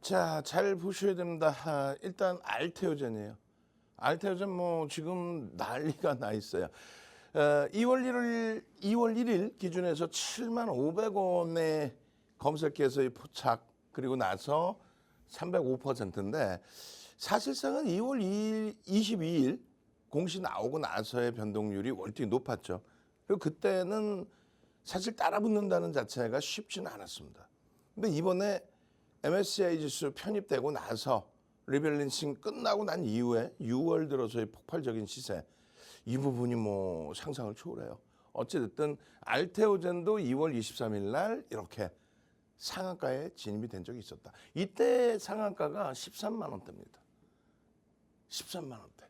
자, 잘 보셔야 됩니다. 일단 알테오젠이에요. 알테오젠 뭐 지금 난리가 나 있어요. 2월 1일 기준에서 7만 500원의 검색해서의 포착 그리고 나서 305%인데 사실상은 2월 22일 공시 나오고 나서의 변동률이 월등히 높았죠. 그리고 그때는 사실 따라붙는다는 자체가 쉽지는 않았습니다. 근데 이번에 MSCI 지수 편입되고 나서 리밸런싱 끝나고 난 이후에 6월 들어서의 폭발적인 시세 이 부분이 뭐 상상을 초월해요. 어찌됐든 알테오젠도 2월 23일 날 이렇게 상한가에 진입이 된 적이 있었다. 이때 상한가가 13만 원대입니다. 13만 원대.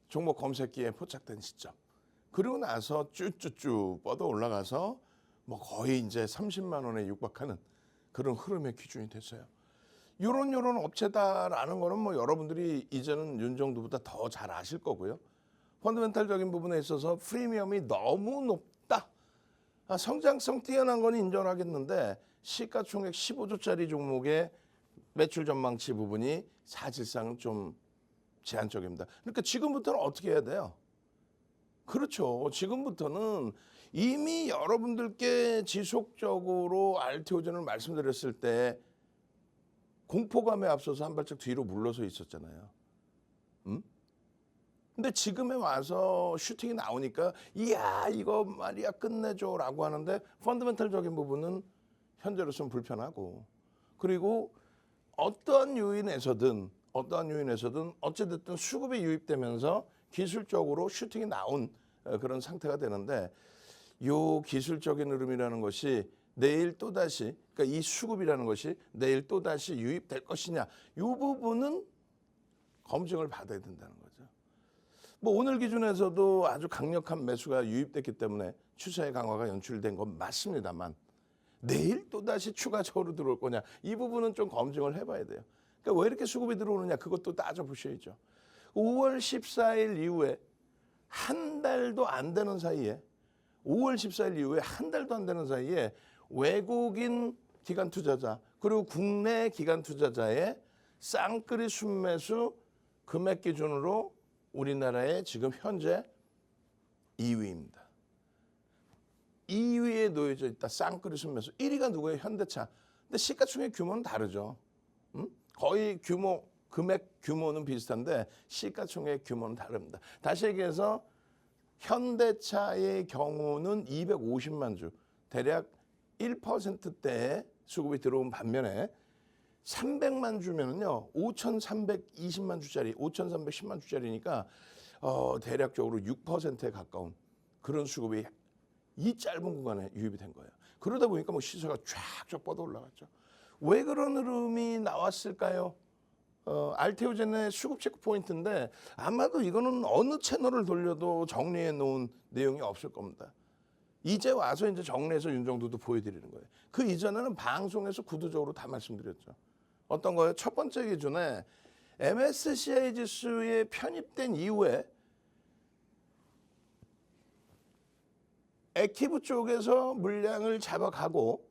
종목 검색기에 포착된 시점. 그리고 나서 쭈쭈쭈 뻗어 올라가서 뭐 거의 이제 30만 원에 육박하는 그런 흐름의 기준이 됐어요. 요런 업체다라는 거는 뭐 여러분들이 이제는 윤정두보다 더 잘 아실 거고요. 펀더멘탈적인 부분에 있어서 프리미엄이 너무 높다. 성장성 뛰어난 건 인정하겠는데 시가총액 15조짜리 종목의 매출 전망치 부분이 사실상 좀 제한적입니다. 그러니까 지금부터는 어떻게 해야 돼요? 그렇죠. 지금부터는 이미 여러분들께 지속적으로 알테오젠을 말씀드렸을 때 공포감에 앞서서 한 발짝 뒤로 물러서 있었잖아요. 근데 지금에 와서 슈팅이 나오니까 이야 이거 말이야 끝내줘라고 하는데 펀더멘탈적인 부분은 현재로서는 불편하고 그리고 어떠한 요인에서든 어찌됐든 수급이 유입되면서 기술적으로 슈팅이 나온 그런 상태가 되는데 요 기술적인 흐름이라는 것이 내일 또다시 그러니까 이 수급이라는 것이 내일 또다시 유입될 것이냐 이 부분은 검증을 받아야 된다는 거죠. 뭐 오늘 기준에서도 아주 강력한 매수가 유입됐기 때문에 추세의 강화가 연출된 건 맞습니다만 내일 또다시 추가적으로 들어올 거냐 이 부분은 좀 검증을 해봐야 돼요. 그러니까 왜 이렇게 수급이 들어오느냐 그것도 따져보셔야죠. 5월 14일 이후에 한 달도 안 되는 사이에 5월 14일 이후에 한 달도 안 되는 사이에 외국인 기관 투자자 그리고 국내 기관 투자자의 쌍끌이 순매수 금액 기준으로 우리나라의 지금 현재 2위입니다. 2위에 놓여져 있다. 쌍끌이 순매수. 1위가 누구예요? 현대차. 근데 시가총액 규모는 다르죠. 거의 금액 규모는 비슷한데 시가총액 규모는 다릅니다. 다시 얘기해서 현대차의 경우는 250만 주, 대략 1%대의 수급이 들어온 반면에 300만 주면은요, 5,320만 주짜리, 5,310만 주짜리니까 대략적으로 6%에 가까운 그런 수급이 이 짧은 구간에 유입이 된 거예요. 그러다 보니까 뭐 시세가 쫙쫙 뻗어 올라갔죠. 왜 그런 흐름이 나왔을까요? 알테오젠의 수급 체크 포인트인데 아마도 이거는 어느 채널을 돌려도 정리해 놓은 내용이 없을 겁니다. 이제 와서 이제 정리해서 윤정두도 보여드리는 거예요. 그 이전에는 방송에서 구두적으로 다 말씀드렸죠. 어떤 거예요? 첫 번째 기준에 MSCI 지수에 편입된 이후에 액티브 쪽에서 물량을 잡아가고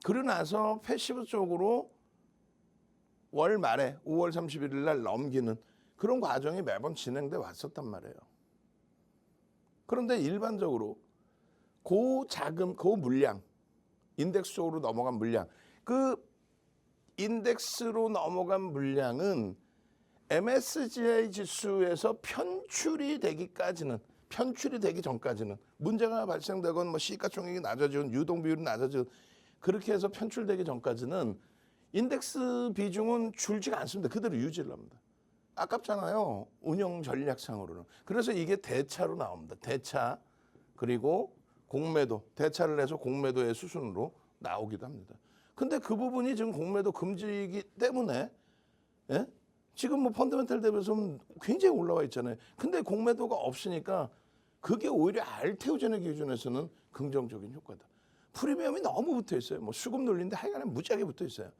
그러고 나서 패시브 쪽으로 월 말에 5월 31일 날 넘기는 그런 과정이 매번 진행돼 왔었단 말이에요. 그런데 일반적으로 그 물량, 인덱스 쪽으로 넘어간 물량, 그 인덱스로 넘어간 물량은 MSCI 지수에서 편출이 되기 전까지는 문제가 발생되건 뭐 시가총액이 낮아지건 유동 비율이 낮아지건 그렇게 해서 편출되기 전까지는 인덱스 비중은 줄지가 않습니다. 그대로 유지를 합니다. 아깝잖아요. 운영 전략상으로는. 그래서 이게 대차로 나옵니다. 대차 그리고 공매도, 대차를 해서 공매도의 수순으로 나오기도 합니다. 근데 그 부분이 지금 공매도 금지이기 때문에 예? 지금 뭐 펀더멘탈 대비해서는 굉장히 올라와 있잖아요. 근데 공매도가 없으니까 그게 오히려 알테오젠의 기준에서는 긍정적인 효과다. 프리미엄이 너무 붙어 있어요. 뭐 수급 눌린데 하여간에 무지하게 붙어 있어요.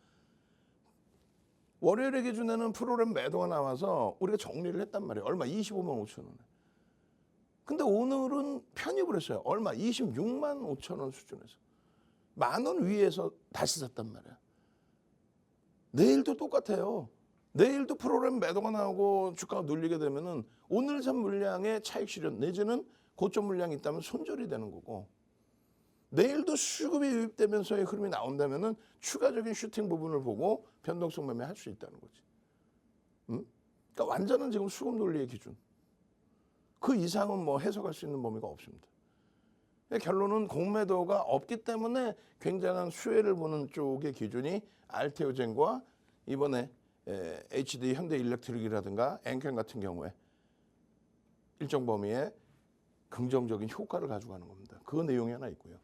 월요일의 기준에는 프로그램 매도가 나와서 우리가 정리를 했단 말이에요. 얼마? 25만 5천 원에. 근데 오늘은 편입을 했어요. 얼마? 26만 5천 원 수준에서. 10,000원 위에서 다시 샀단 말이에요. 내일도 똑같아요. 내일도 프로그램 매도가 나오고 주가가 눌리게 되면은 오늘 산 물량의 차익 실현 내지는 고점 물량이 있다면 손절이 되는 거고, 내일도 수급이 유입되면서의 흐름이 나온다면은 추가적인 슈팅 부분을 보고 변동성 매매할 수 있다는 거지. 그러니까 완전한 지금 수급 논리의 기준. 그 이상은 뭐 해석할 수 있는 범위가 없습니다. 결론은 공매도가 없기 때문에 굉장한 수혜를 보는 쪽의 기준이 알테오젠과 이번에 HD 현대일렉트릭이라든가 엔캠 같은 경우에 일정 범위의 긍정적인 효과를 가져가는 겁니다. 그 내용이 하나 있고요.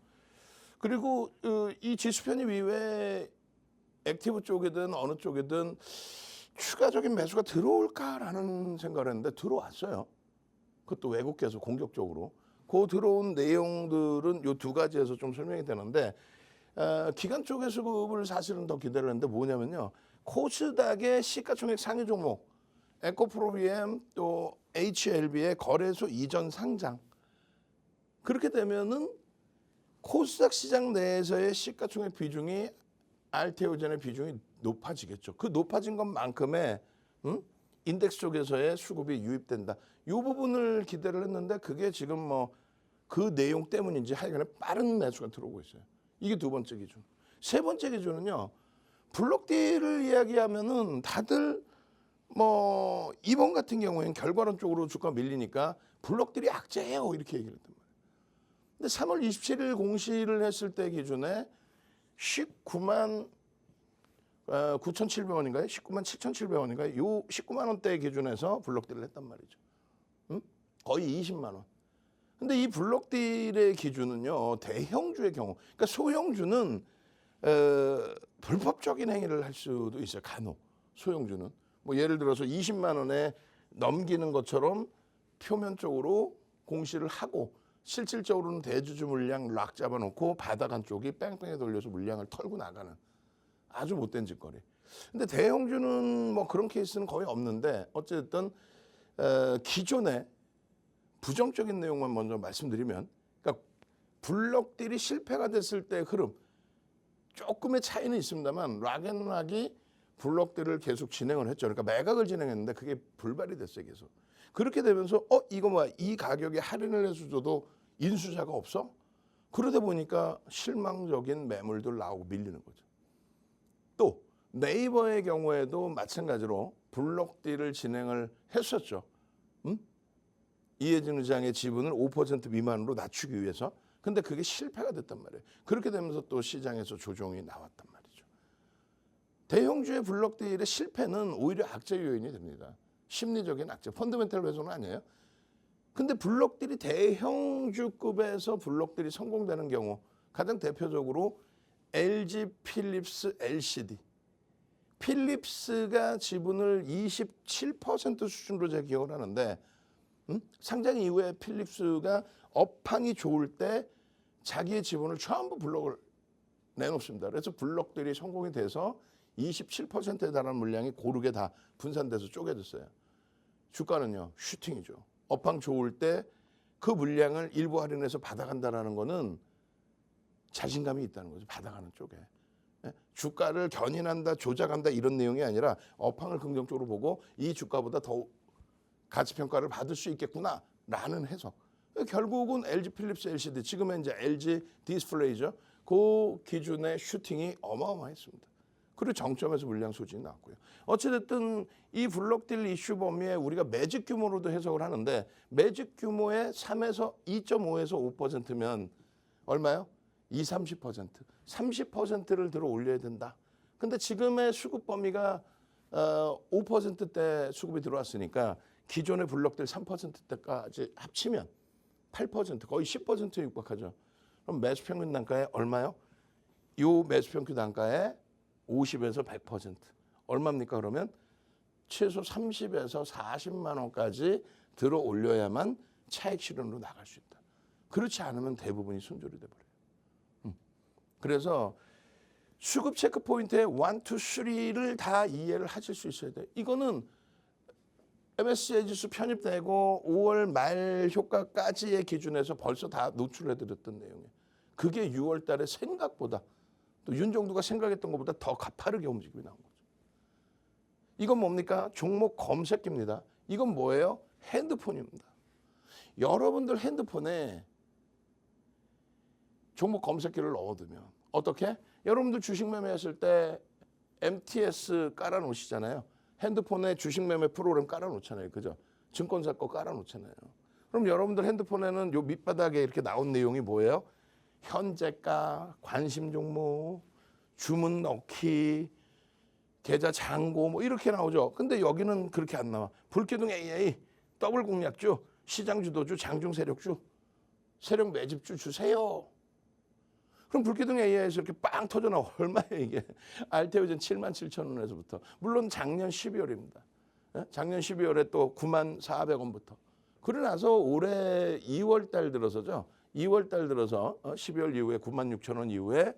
그리고 이 지수 편입 이외에 액티브 쪽이든 어느 쪽이든 추가적인 매수가 들어올까라는 생각을 했는데 들어왔어요. 그것도 외국계에서 공격적으로. 그 들어온 내용들은 요 두 가지에서 좀 설명이 되는데, 기관 쪽의 수급을 사실은 더 기대를 했는데 뭐냐면요. 코스닥의 시가총액 상위 종목, 에코프로비엠 또 HLB의 거래소 이전 상장. 그렇게 되면은 코스닥 시장 내에서의 시가총액 비중이 알테오젠의 비중이 높아지겠죠. 그 높아진 것만큼의 인덱스 쪽에서의 수급이 유입된다. 이 부분을 기대를 했는데 그게 지금 뭐 그 내용 때문인지 하여간에 빠른 매수가 들어오고 있어요. 이게 두 번째 기준. 세 번째 기준은요. 블록딜을 이야기하면은 다들 뭐 이번 같은 경우에는 결과론 쪽으로 주가 밀리니까 블록딜이 악재예요 이렇게 얘기를 했단 말이에요. 근데 3월 27일 공시를 했을 때 기준에 19만 9,700원인가요? 19만 7,700원인가요? 요 19만 원대 기준에서 블록딜을 했단 말이죠. 거의 20만 원. 근데 이 블록딜의 기준은요. 대형주의 경우. 그러니까 소형주는 불법적인 행위를 할 수도 있어요. 간혹. 소형주는. 뭐 예를 들어서 20만 원에 넘기는 것처럼 표면적으로 공시를 하고 실질적으로는 대주주 물량 락 잡아놓고 바닥 쪽이 뺑뺑이 돌려서 물량을 털고 나가는 아주 못된 짓거리. 근데 대형주는 뭐 그런 케이스는 거의 없는데 어쨌든 기존에 부정적인 내용만 먼저 말씀드리면, 그러니까 블록딜이 실패가 됐을 때 흐름 조금의 차이는 있습니다만 락앤락이 블록딜을 계속 진행을 했죠. 그러니까 매각을 진행했는데 그게 불발이 됐어요. 계속. 그렇게 되면서 이거 뭐야 이 가격에 할인을 해서 줘도 인수자가 없어? 그러다 보니까 실망적인 매물들 나오고 밀리는 거죠. 또 네이버의 경우에도 마찬가지로 블록딜을 진행을 했었죠. 이해진 의장의 지분을 5% 미만으로 낮추기 위해서. 근데 그게 실패가 됐단 말이에요. 그렇게 되면서 또 시장에서 조정이 나왔단 말이죠. 대형주의 블록딜의 실패는 오히려 악재 요인이 됩니다. 심리적인 악재, 펀더멘탈 훼손은 아니에요. 근데 블록딜이 대형주급에서 블록딜이 성공되는 경우 가장 대표적으로 LG 필립스 LCD. 필립스가 지분을 27% 수준으로 제가 기억을 하는데 상장 이후에 필립스가 업황이 좋을 때 자기의 지분을 전부 블록을 내놓습니다. 그래서 블록들이 성공이 돼서 27%에 달하는 물량이 고르게 다 분산돼서 쪼개졌어요. 주가는요. 슈팅이죠. 업황 좋을 때 그 물량을 일부 할인해서 받아간다는 거는 자신감이 있다는 거죠. 받아가는 쪽에. 주가를 견인한다, 조작한다 이런 내용이 아니라 업황을 긍정적으로 보고 이 주가보다 더 가치평가를 받을 수 있겠구나라는 해석. 결국은 LG 필립스 LCD, 지금은 이제 LG 디스플레이죠. 그 기준의 슈팅이 어마어마했습니다. 그리고 정점에서 물량 소진이 나왔고요. 어찌됐든 이 블록딜 이슈 범위에 우리가 매직 규모로도 해석을 하는데 매직 규모의 3에서 2.5에서 5%면 얼마요? 30%. 30%를 들어 올려야 된다. 근데 지금의 수급 범위가 5%대 수급이 들어왔으니까 기존의 블록들 3%대까지 합치면 8%, 거의 10%에 육박하죠. 그럼 매수평균 단가에 얼마요? 이 매수평균 단가에 50에서 100%. 얼마입니까? 그러면 최소 30에서 40만 원까지 들어 올려야만 차익 실현으로 나갈 수 있다. 그렇지 않으면 대부분이 손절이 돼버려요. 그래서 수급 체크 포인트의 1, 2, 3를 다 이해를 하실 수 있어야 돼요. 이거는 MSCI 지수 편입되고 5월 말 효과까지의 기준에서 벌써 다 노출해드렸던 내용이에요. 그게 6월 달에 생각보다 또 윤 정도가 생각했던 것보다 더 가파르게 움직임이 나온 거죠. 이건 뭡니까? 종목 검색기입니다. 이건 뭐예요? 핸드폰입니다. 여러분들 핸드폰에 종목 검색기를 넣어두면 어떻게? 여러분들 주식 매매했을 때 MTS 깔아놓으시잖아요. 핸드폰에 주식 매매 프로그램 깔아놓잖아요. 그죠? 증권사 거 깔아놓잖아요. 그럼 여러분들 핸드폰에는 요 밑바닥에 이렇게 나온 내용이 뭐예요? 현재가, 관심 종목, 주문 넣기, 계좌 잔고 뭐 이렇게 나오죠. 근데 여기는 그렇게 안 나와. 불기둥 AA, 더블 공략주, 시장 주도주, 장중 세력주, 세력 매집주 주세요. 그럼 불기둥 AI에서 이렇게 빵 터져 나와. 얼마예요 이게? 알테오젠 77,000원에서부터. 물론 작년 12월입니다. 작년 12월에 또 94,400원부터. 그러고 나서 올해 2월 달 들어서죠. 2월 달 들어서 12월 이후에 96,000원 이후에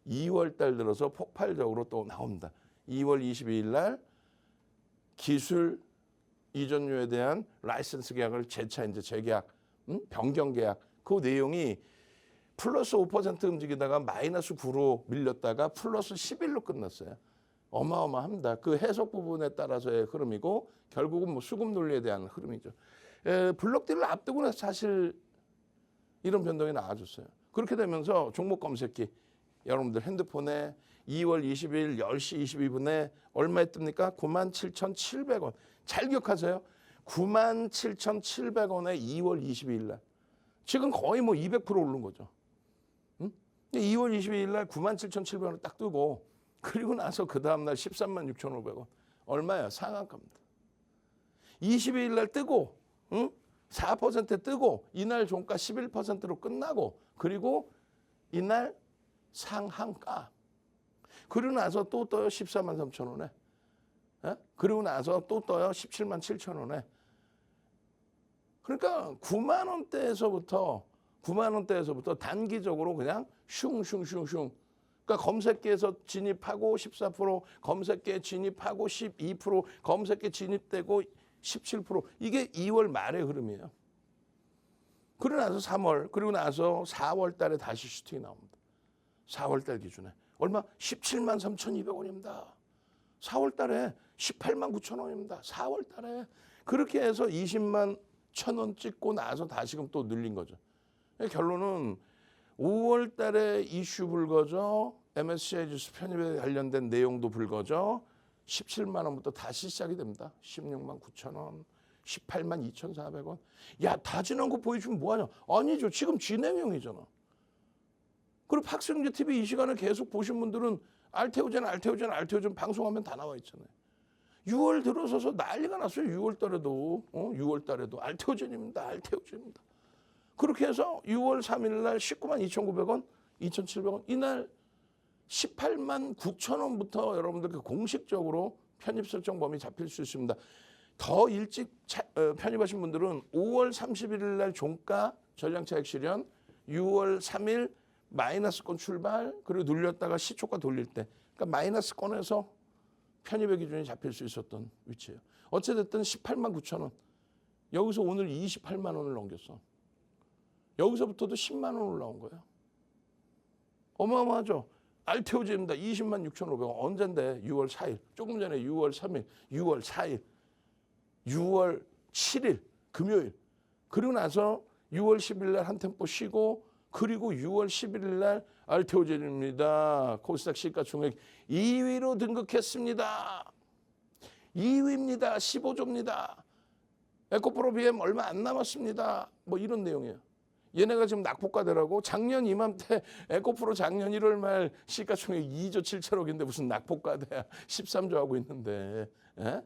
2월 달 들어서 폭발적으로 또 나옵니다. 2월 22일 날 기술 이전료에 대한 라이선스 계약을 재차 이제 재계약, 변경 계약 그 내용이 플러스 5% 움직이다가 마이너스 9로 밀렸다가 플러스 11로 끝났어요. 어마어마합니다. 그 해석 부분에 따라서의 흐름이고 결국은 뭐 수급 논리에 대한 흐름이죠. 블록딜을 앞두고 나서 사실 이런 변동이 나와줬어요. 그렇게 되면서 종목 검색기 여러분들 핸드폰에 2월 20일 10시 22분에 얼마에 뜹니까? 97,700원. 잘 기억하세요. 97,700원에 2월 22일 날. 지금 거의 뭐 200% 오른 거죠. 2월 22일 날 97,700원을 딱 뜨고 그리고 나서 그 다음날 136,500원. 얼마야? 상한가입니다. 22일 날 뜨고 4% 뜨고 이날 종가 11%로 끝나고 그리고 이날 상한가. 그리고 나서 또 떠요. 143,000원에. 그리고 나서 또 떠요. 177,000원에. 그러니까 9만 원대에서부터 단기적으로 그냥 슝슝슝슝. 그러니까 검색기에서 진입하고 14%, 검색기에 진입하고 12%, 검색기에 진입되고 17%. 이게 2월 말의 흐름이에요. 그러고 나서 3월, 그리고 나서 4월 달에 다시 슈팅이 나옵니다. 4월 달 기준에. 얼마? 173,200원입니다. 4월 달에 189,000원입니다. 4월 달에. 그렇게 해서 201,000원 찍고 나서 다시금 또 늘린 거죠. 결론은 5월 달에 이슈 불거져, MSCI 지수 편입에 관련된 내용도 불거져, 17만 원부터 다시 시작이 됩니다. 16만 9천 원, 18만 2,400원. 야, 다 지난 거 보여주면 뭐하냐? 아니죠. 지금 진행형이잖아. 그리고 박승재 TV 이 시간을 계속 보신 분들은 알테오젠 방송하면 다 나와 있잖아요. 6월 들어서서 난리가 났어요. 6월 달에도. 6월 달에도 알테오젠입니다. 그렇게 해서 6월 3일 날 19만 2,900원, 2,700원. 이날 18만 9천 원부터 여러분들 공식적으로 편입 설정 범위 잡힐 수 있습니다. 더 일찍 편입하신 분들은 5월 31일 날 종가 전량차익 실현, 6월 3일 마이너스권 출발, 그리고 눌렸다가 시초가 돌릴 때. 그러니까 마이너스권에서 편입의 기준이 잡힐 수 있었던 위치예요. 어찌됐든 18만 9천 원. 여기서 오늘 28만 원을 넘겼어. 여기서부터도 10만 원 올라온 거예요. 어마어마하죠. 알테오젠입니다. 20만 6,500원. 언젠데? 6월 4일. 조금 전에 6월 3일, 6월 4일, 6월 7일, 금요일. 그리고 나서 6월 10일 날 한 템포 쉬고 그리고 6월 11일 날 알테오젠입니다. 코스닥 시가총액 2위로 등극했습니다. 2위입니다. 15조입니다. 에코프로 BM 얼마 안 남았습니다. 뭐 이런 내용이에요. 얘네가 지금 낙폭과대라고 작년 이맘때 에코프로 작년 1월 말 시가총액 2조 7천억인데 무슨 낙폭과대야. 13조 하고 있는데. 에?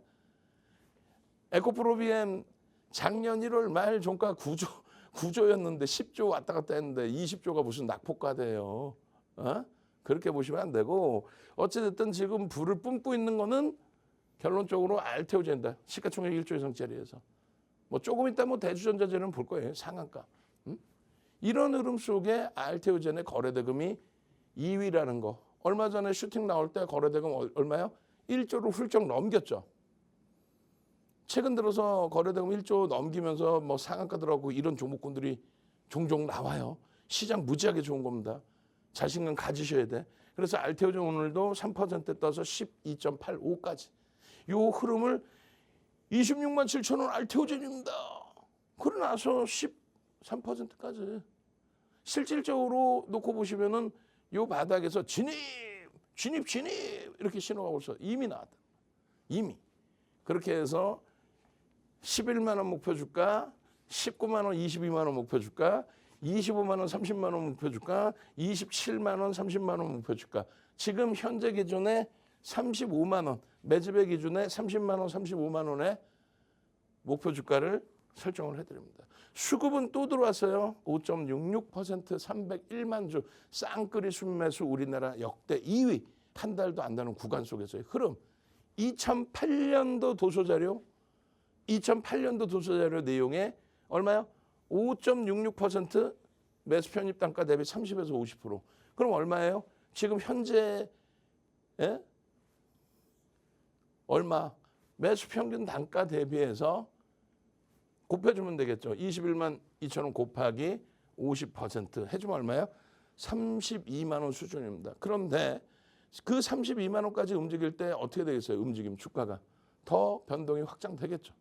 에코프로 BM 작년 1월 말 종가 9조였는데 10조 왔다 갔다 했는데 20조가 무슨 낙폭과대예요. 그렇게 보시면 안 되고 어찌됐든 지금 불을 뿜고 있는 거는 결론적으로 알테오젠다. 시가총액 1조 이상짜리에서. 뭐 조금 있다 뭐 대주전자재는 볼 거예요. 상한가. 이런 흐름 속에 알테오젠의 거래대금이 2위라는 거. 얼마 전에 슈팅 나올 때 거래대금 얼마요? 1조를 훌쩍 넘겼죠. 최근 들어서 거래대금 1조 넘기면서 뭐 상한가 들어가고 이런 종목군들이 종종 나와요. 시장 무지하게 좋은 겁니다. 자신감 가지셔야 돼. 그래서 알테오젠 오늘도 3% 떠서 12.85까지. 요 흐름을 26만 7천 원 알테오젠입니다. 그러고 나서 13%까지 실질적으로 놓고 보시면은 요 바닥에서 진입 이렇게 신호가 벌써 이미 나왔다. 이미 그렇게 해서 11만 원 목표 주가, 19만 원, 22만 원 목표 주가, 25만 원, 30만 원 목표 주가, 27만 원, 30만 원 목표 주가. 지금 현재 기준에 35만 원, 매집의 기준에 30만 원, 35만 원의 목표 주가를 설정을 해드립니다. 수급은 또 들어왔어요. 5.66% 301만 주 쌍끌이 순매수 우리나라 역대 2위. 한 달도 안 되는 구간 속에서의 흐름. 2008년도 도서자료 내용에 얼마요? 5.66% 매수 편입 단가 대비 30에서 50%. 그럼 얼마예요? 지금 현재 얼마? 매수 평균 단가 대비해서 곱해주면 되겠죠. 21만 2천 원 곱하기 50% 해주면 얼마예요? 32만 원 수준입니다. 그런데 그 32만 원까지 움직일 때 어떻게 되겠어요? 움직임 주가가 더 변동이 확장되겠죠.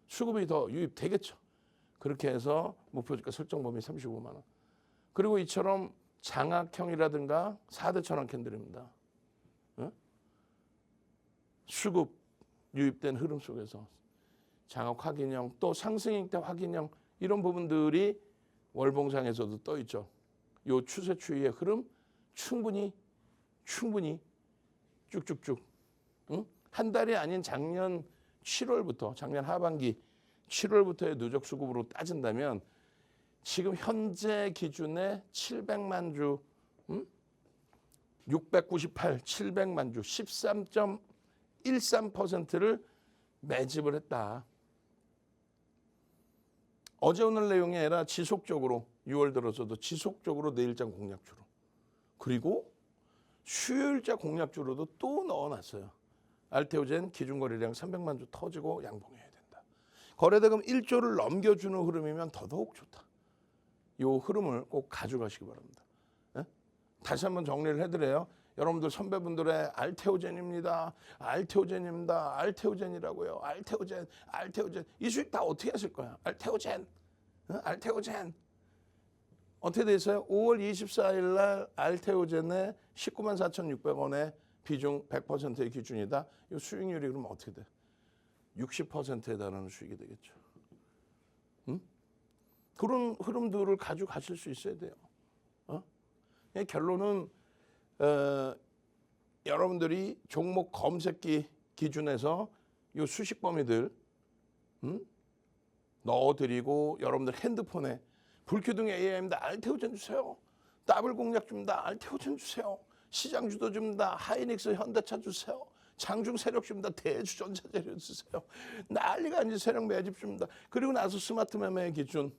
수급이 더 유입되겠죠. 그렇게 해서 목표 주가 설정 범위 35만 원. 그리고 이처럼 장악형이라든가 4대 천왕 캔들입니다. 수급 유입된 흐름 속에서 장악 확인형 또 상승일 때 확인형 이런 부분들이 월봉상에서도 떠 있죠. 요 추세 추이의 흐름 충분히 쭉쭉쭉 한 달이 아닌 작년 7월부터 작년 하반기 7월부터의 누적 수급으로 따진다면 지금 현재 기준에 700만 주 698, 700만 주 13.13%를 매집을 했다. 어제 오늘 내용이 아니라 지속적으로 6월 들어서도 지속적으로 내일장 공략주로 그리고 수요일자 공략주로도 또 넣어놨어요. 알테오젠 기준거래량 300만 주 터지고 양봉해야 된다. 거래대금 1조를 넘겨주는 흐름이면 더더욱 좋다. 이 흐름을 꼭 가져가시기 바랍니다. 예? 다시 한번 정리를 해드려요. 여러분들 선배분들의 알테오젠입니다. 알테오젠이라고요. 알테오젠. 이 수익 다 어떻게 하실 거야? 알테오젠. 어떻게 돼 있어요? 5월 24일 날 알테오젠의 19만 4,600원의 비중 100%의 기준이다. 이 수익률이 그러면 어떻게 돼? 60%에 달하는 수익이 되겠죠. 그런 흐름들을 가지고 가실 수 있어야 돼요. 결론은 여러분들이 종목 검색기 기준에서 이 수식 범위들 넣어드리고 여러분들 핸드폰에 불큐등 AI입니다. 알테오젠 주세요. 더블 공략 줍니다. 알테오젠 주세요. 시장 주도 줍니다. 하이닉스 현대차 주세요. 장중 세력 줍니다. 대주전자 재료 주세요. 난리가 아니지 세력 매집 줍니다. 그리고 나서 스마트 매매 기준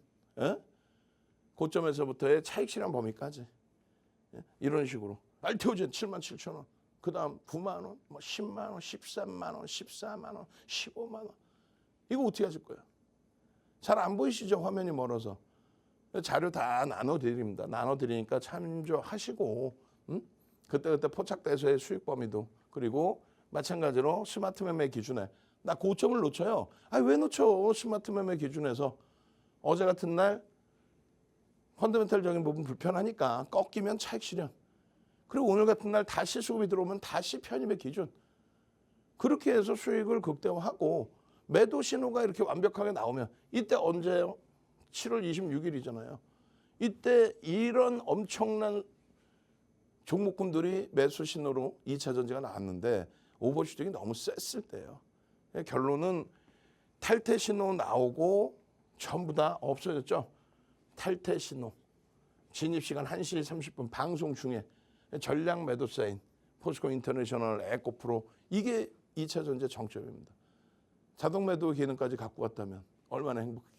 고점에서부터의 차익 실현 범위까지 이런 식으로 알테오젠 7만 7천 원. 그 다음 9만 원, 뭐 10만 원, 13만 원, 14만 원, 15만 원. 이거 어떻게 하실 거예요? 잘 안 보이시죠? 화면이 멀어서. 자료 다 나눠드립니다. 나눠드리니까 참조하시고 그때 포착돼서의 수익 범위도 그리고 마찬가지로 스마트 매매 기준에 나 고점을 놓쳐요. 왜 놓쳐? 스마트 매매 기준에서 어제 같은 날 펀더멘탈적인 부분 불편하니까 꺾이면 차익 실현. 그리고 오늘 같은 날 다시 수급이 들어오면 다시 편입의 기준. 그렇게 해서 수익을 극대화하고 매도 신호가 이렇게 완벽하게 나오면 이때 언제요? 7월 26일이잖아요. 이때 이런 엄청난 종목군들이 매수 신호로 2차 전지가 나왔는데 오버슈팅이 너무 셌을 때예요. 결론은 탈퇴 신호 나오고 전부 다 없어졌죠. 탈퇴 신호. 진입 시간 1시 30분 방송 중에 전량 매도 사인 포스코 인터내셔널 에코프로 이게 2차 전지 정점입니다. 자동 매도 기능까지 갖고 왔다면 얼마나 행복했겠어요.